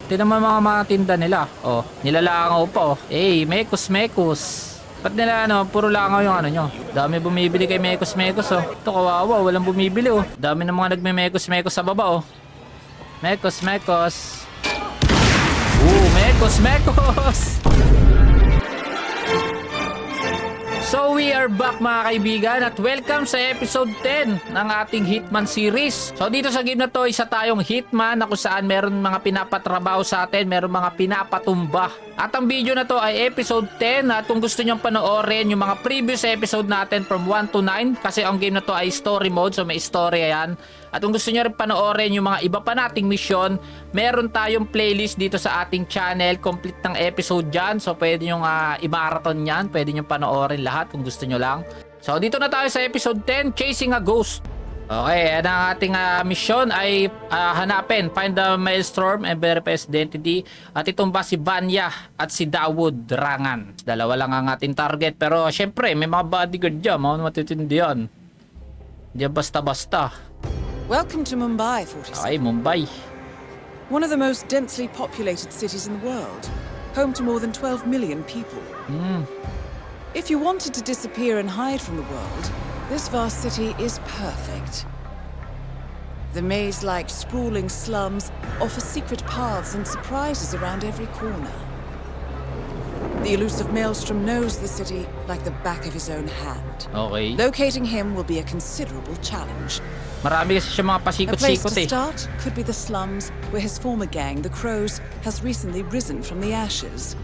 Tingnan mo mga tinda nila. Oh, nilalangaw pa oh. Mekos. Ba't nila puro langaw yung ano nyo? Dami bumibili kay Mekos. Oh. Ito kawawa, walang bumibili oh. Dami ng mga nagme-Mekos sa baba oh. Mekos. Mekos. So we are back mga kaibigan at welcome sa episode 10 ng ating Hitman series. So dito sa game na to, isa tayong Hitman na kung saan meron mga pinapatrabaho sa atin, meron mga pinapatumba. At ang video na to ay episode 10 at kung gusto nyong panoorin yung mga previous episode natin from 1 to 9 kasi ang game na to ay story mode, so may story yan. At kung gusto nyo rin panoorin yung mga iba pa nating mission, meron tayong playlist dito sa ating channel, complete ng episode dyan. So pwede nyo i-marathon yan, pwede nyo panoorin lahat kung gusto nyo lang. So dito na tayo sa episode 10, Chasing a Ghost. Okay, ang ating mission ay hanapin, find the Maelstrom and verify his identity. At itumba si Vanya at si Dawood Rangan. Dalawa lang ang ating target, pero syempre may mga bodyguard dyan, mga matitindi yan. Diyan basta-basta. Welcome to Mumbai, 46. Okay, Mumbai. One of the most densely populated cities in the world, home to more than 12 million people. If you wanted to disappear and hide from the world, this vast city is perfect. The maze-like sprawling slums offer secret paths and surprises around every corner. The elusive Maelstrom knows the city like the back of his own hand. Okay. Locating him will be a considerable challenge. Marami kasi siya mga A place pasikot-sikot to eh. start could be the slums where his former gang, the Crows, has recently risen from the ashes.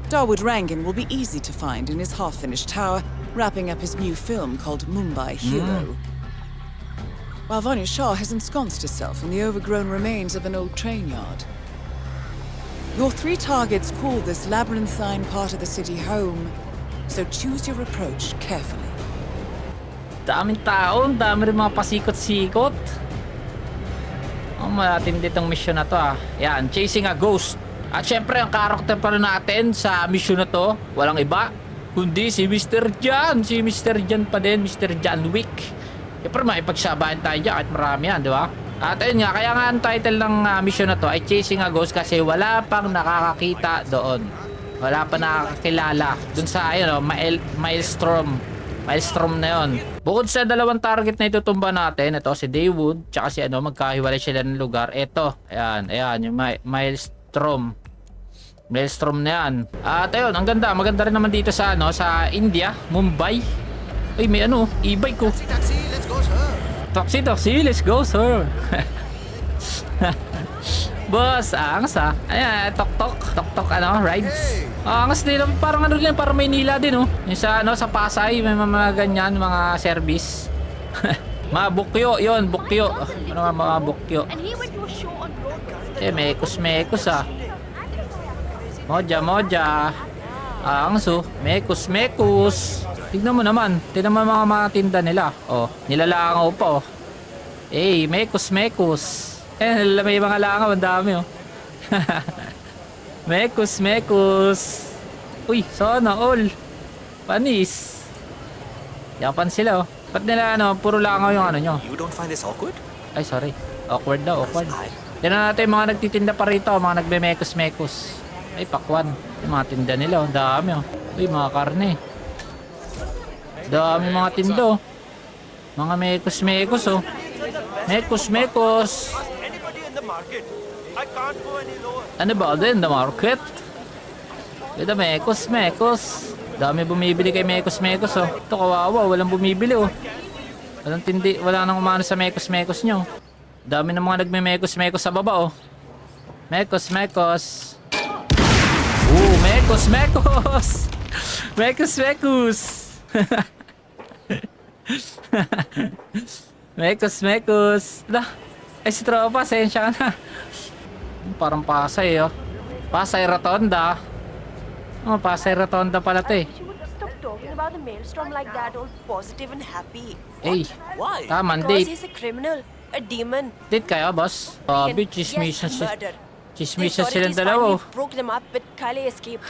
Dawood Rangan will be easy to find in his half-finished tower, wrapping up his new film called Mumbai Hero. While Vanya Shah has ensconced herself in the overgrown remains of an old train yard. Your three targets call this labyrinthine part of the city home, so choose your approach carefully. Daming tao, dami rin mga pasikot-sikot. Matindi itong mission na to Yan, Chasing a Ghost. At syempre ang karakter pa rin natin sa mission na to, walang iba kundi si Mr. Jan. Si Mr. Jan pa din, Mr. John Wick. Syempre maipagsabahan tayo dyan at marami yan, di ba? At ayun nga, kaya nga ang title ng mission na to ay Chasing a Ghost kasi wala pang nakakakita doon. Wala pa nakakakilala dun sa Maelstrom na yon. Bukod sa dalawang target na itutumba natin, ito si Dawood, tsaka si magkahiwalay sila ng lugar. Ito, ayan, yung Maelstrom na yan. At ayun, ang ganda, maganda rin naman dito sa sa India, Mumbai. Ay, may e-bike ko. Taxi, let's go, sir. Taxi, let's go, sir. Boss, angas Ayan, tok-tok, rides. Angas din, parang parang Maynila din Yung sa Pasay, may mga ganyan, mga service. Mga bukyo, yun, bukyo. Ano nga mga bukyo? Mekos. Moja. Angas Mekos. Tignan mo naman mga tinda nila. Oh, nilalangaw pa oh. Mekos. May mga langaw, ang dami Mekos. Uy, sana all. Panis. Yapan sila Ba't nila puro langaw yung nyo? You don't find this awkward? Ay, sorry. Awkward. Tignan natin yung mga nagtitinda pa rito, mga nagme-mekos. Ay, pakwan. Yung mga tinda nila, ang dami Uy, mga karne. Dami mga tindo. Mga mekos Mekos. I can't go any lower. Ano ba din the market? Ito Mekos. Dami bumibili kay Mekos Ito kawawa, walang bumibili Walang tindi, wala nang umano sa Mekos nyo. Dami ng mga nagme-Mekos sa baba Mekos. Mekos. Ay, si tropa, sensya na. Parang Pasay Pasay Rotonda. Pasay Rotonda pala to You would stop talking about the Maelstrom like that, all positive and happy. Why? Taman, Because date. he's a criminal, a demon. Date kayo, boss? Chismisan Yes, murder. Chismisan The silang authorities dalawa finally broke them up, but Kale escaped.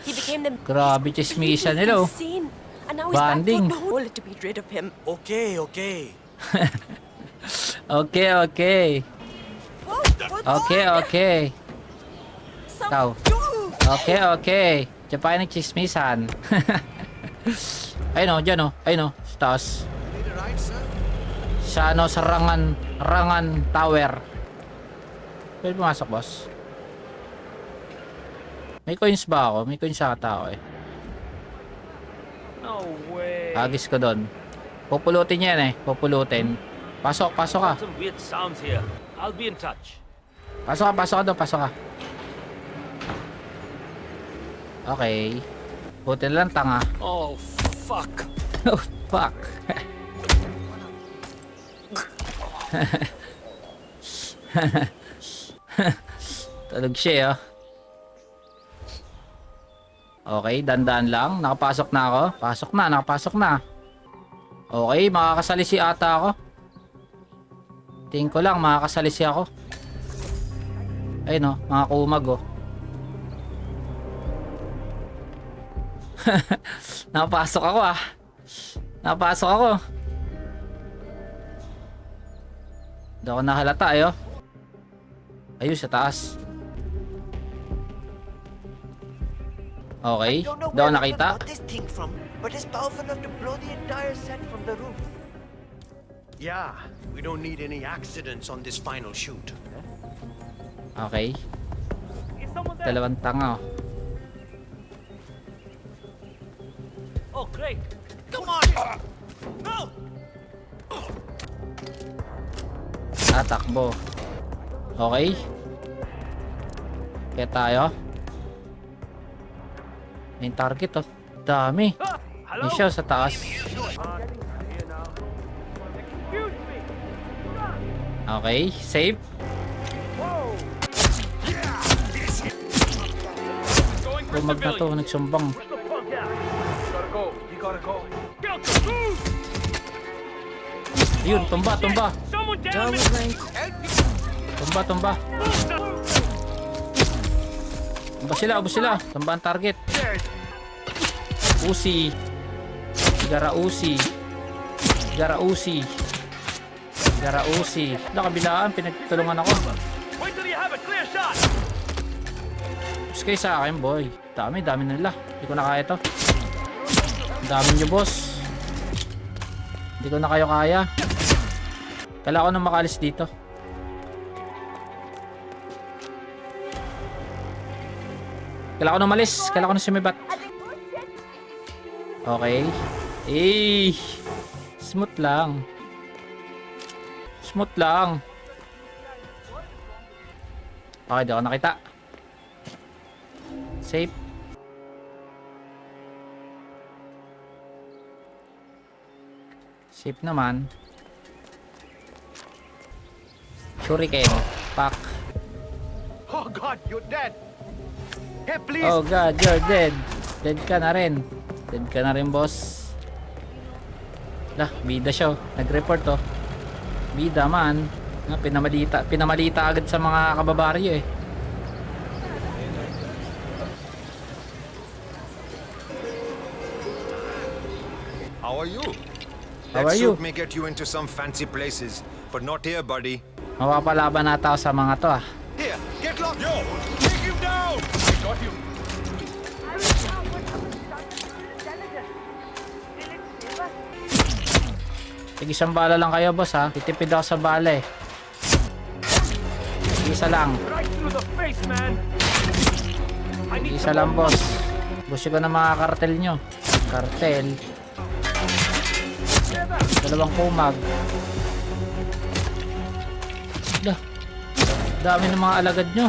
He became the Grabe, chismisan nila insane. And now he's Banding. back for the whole to be rid of him. Okay. Okay. What Okay. Ikaw. Okay. Diyan pa kayo nagchismisan. Ayun o, dyan o. Ayun o, sa taas. Need a ride, sir? Sa ano, sa Rangan Tower. Pwede pumasok, boss? May coins ba ako? May coins sa tao eh. No way. Agis ko doon. Pupulutin yan eh. Pupulutin. Pasok ka. Some weird sounds here. I'll be in touch. Pasok ka doon. Okay. Buti lang tanga. Oh, fuck. Oh, fuck. Tulog siya, oh. Okay, dandan lang. Nakapasok na ako. Nakapasok na. Okay, makakasalisi ata ako. Tingin ko lang, makakasalisi ako. Ayun, oh, mga kumag, oh. Nakapasok ako, ah. Hindi ako nahalata, ayo. Ayun, sa taas. Okay, Don't know hindi ako where nakita. they got this thing from, but it's powerful enough to blow the entire set from the roof. Yeah, we don't need any accidents on this final shoot. Okay, Is someone there? dalawang tanga, oh. Oh, great. Come on. No. Tatakbo. Okay. Kaya tayo. May target, oh. Dami. Ah, hello. May siya sa taas. Okay, safe. Lumag na to, nagsumbang. Get the fuck out. Gotta go. You gotta go. Delta, move. Yun, tumba. Someone down. Darwood Rankin. Tumba. Ubus sila. Tumba ang target. Uzi. Gara Uzi. Kabilaan, pinagtulungan ako. Wait till you have a clear shot. Bus kayo sa akin, boy. Dami nila. Hindi ko na kaya to. Ang dami nyo, boss. Hindi ko na kayo kaya. Kailangan ko na makalis dito. Kailangan ko na umalis. Kailangan ko na sumibat. Okay. Smooth lang. Okay, di ako nakita. Safe. Safe naman. Shuriken. Pak. Oh God, you're dead. Hey, please. Oh God, you're dead. Dead ka na rin, boss. Lah, bida siya, oh. Nag-report, oh. Bida man. Pinamalita agad sa mga kababaryo, eh. How are you? How That are you? suit may get you into some fancy places, but not here, buddy. Mapapalaban nata ako sa mga to, ah. Here, get lost. Yo, take him down. I got you. Tig-isang bala lang kayo, boss, ha. Titipid ako sa bala, eh. Isa lang. Right through the face, man. I need Isa lang, boss. Busi ko na mga kartel nyo. Kartel. Dalawang kumag. Dah. Dami ng mga alagad nyo.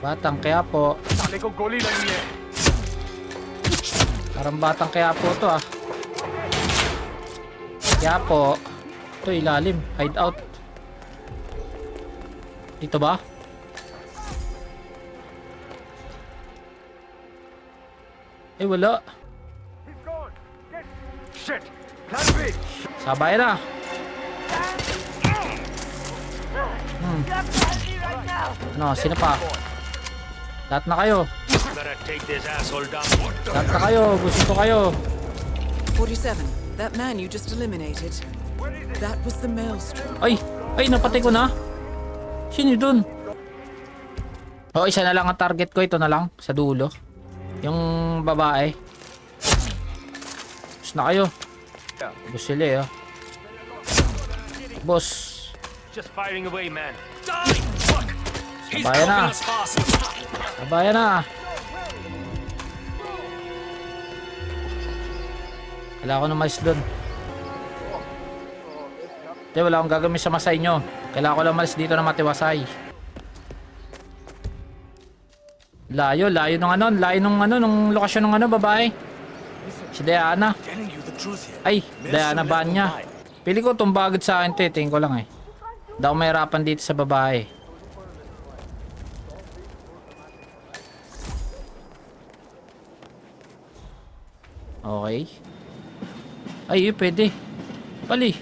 Batang kaya po. साले को गोली लगी है. Parang batang kaya po to, ah. Kaya po. Ito ilalim. Hideout. Dito ba? Eh, wala. He's gone. Get. Shit. Plan B. Sabay na. Ano, sino pa? Lahat na kayo. Better take this asshole down. Lahat na kayo. Gusto ko kayo. 47. That man you just eliminated. That was the Maelstrom. Ay! Ay, napatay ko na. Sino dun? Oh, isa na lang ang target ko. Ito na lang. Sa dulo. Yung babae. Tapos na kayo. Boss sila eh. Boss. Just firing away, man. Sabayan na. Sabayan na. Kailangan ko na mais doon. Hindi, wala akong gagawin sa masay nyo. Kailangan ko lang malis dito na matiwasay. Layo nung lokasyon ng babae. Si Diana. Ay, Diana Banya. Pili ko tumbagod sa akin, tingin ko lang eh. Hindi ako mahirapan dito sa babae. Okay. Ay, pwede. Pali.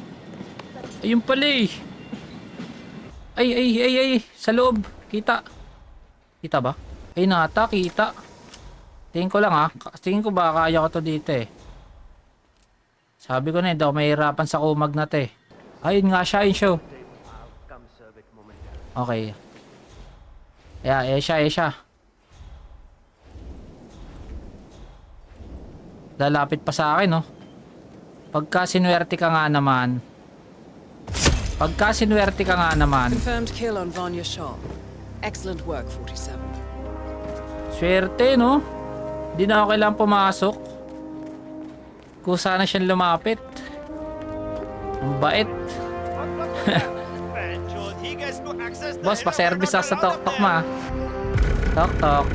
Ayun pali. Ay. Sa loob. Kita. Kita ba? Ay, nata. Kita. Tingin ko lang tingin ko ba kaya ko to dito eh. Sabi ko na, hindi ako mahirapan sa kumag na to eh. Ayun nga siya, yun siya. Okay. Yeah, siya. Lalapit pa sa akin, no? Pagka sinuwerte ka nga naman. Confirmed kill on Vanya Shaw. Excellent work, 47. Swerte, no? Di na ako kailangang pumasok. Kusa na siyang lumapit. Ang bait. Boss, pa-service sa tok-tok ma. Tok-tok.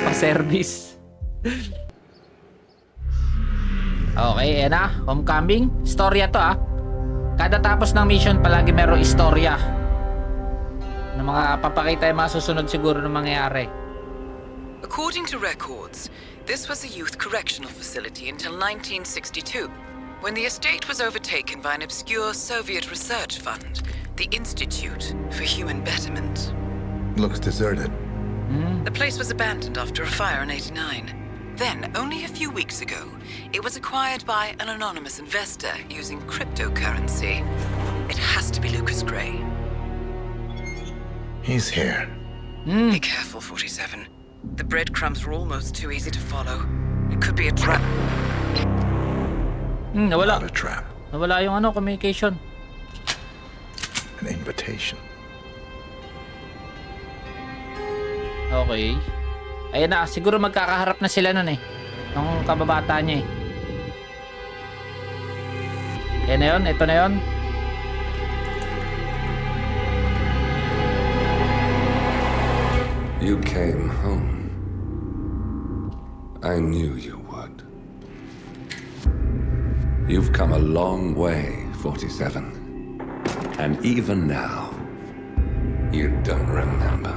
Pa-service. Okay, yan na. Homecoming. Storya to Kada tapos ng mission, palagi merong istorya. Na mga papakita yung masusunod siguro ng mangyayari. According to records, this was a youth correctional facility until 1962, when the estate was overtaken by an obscure Soviet research fund, the Institute for Human Betterment. Looks deserted. The place was abandoned after a fire in '89. Then, only a few weeks ago, it was acquired by an anonymous investor using cryptocurrency. It has to be Lucas Gray. He's here. Be careful, 47. The breadcrumbs were almost too easy to follow. It could be a trap. Nawala. Not a trap. Nawala yung communication. An invitation. Okay. Ayan na, siguro magkakaharap na sila nun nung kababata niya Ayan na yun, ito na yun. You came home. I knew you would. You've come a long way, 47. And even now, you don't remember.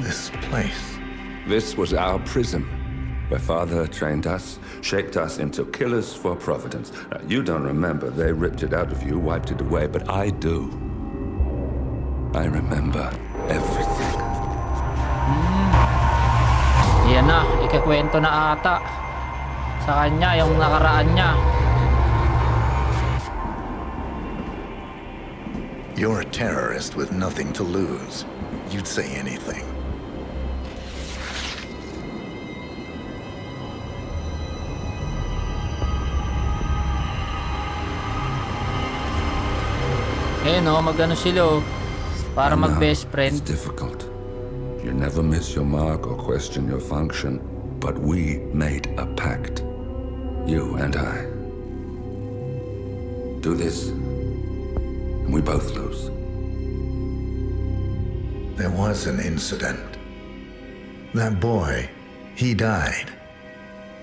This place. This was our prison, where Father trained us, shaped us into killers for Providence. Now, you don't remember. They ripped it out of you, wiped it away, but I do. I remember everything. Yan na, ikakwento na ata sa kanya yung nakaraan niya. You're a terrorist with nothing to lose. You'd say anything. Magano sila para I know mag-best It's friend. difficult. You never miss your mark or question your function, but we made a pact. You and I. Do this, and we both lose. There was an incident. That boy, he died.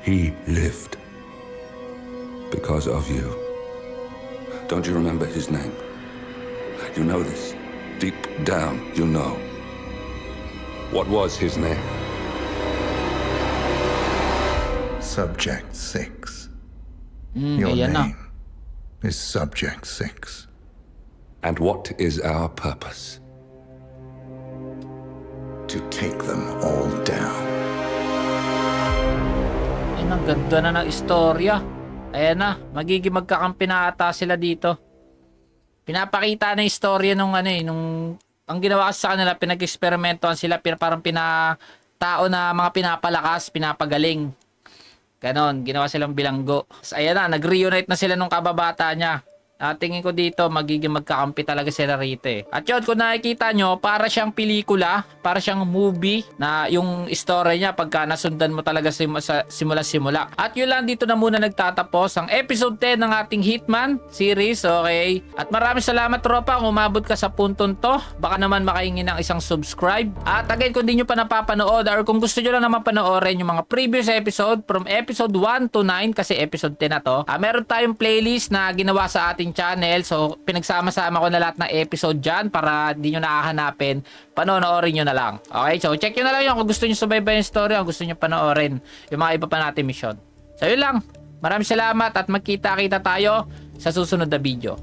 He lived. Because of you. Don't you remember his name? You know this. Deep down, you know. What was his name? Subject 6. Your Ayan na. name is Subject 6. And what is our purpose? To take them all down. Yan Ayan, ang ganda na ng istorya. Ayan na, magiging magkakampi na ata sila dito. Pinapakita na yung istorya nung ang ginawa kasi sa kanila, pinag-eksperimentohan sila, parang tao na mga pinapalakas, pinapagaling. Ganon, ginawa silang bilanggo. So, ayan na, nag-reunite na sila nung kababata niya. Tingin ko dito, magiging magkakampi talaga sila rito eh. At yun, kung nakikita nyo, para siyang pelikula, para siyang movie na yung story niya pagka nasundan mo talaga simula-simula. At yun lang, dito na muna nagtatapos ang episode 10 ng ating Hitman series, okay? At maraming salamat tropa kung umabot ka sa puntong to. Baka naman makahingi ng isang subscribe. At again, kung di nyo pa napapanood or kung gusto nyo lang naman panoorin yung mga previous episode from episode 1 to 9 kasi episode 10 na to, meron tayong playlist na ginawa sa ating channel. So, pinagsama-sama ko na lahat ng episode dyan para di nyo nakahanapin. Panonoorin nyo na lang. Okay? So, check nyo na lang yun kung gusto nyo subaybayan yung story o gusto nyo panoorin yung mga iba pa natin mission. So, yun lang. Maraming salamat at magkita-kita tayo sa susunod na video.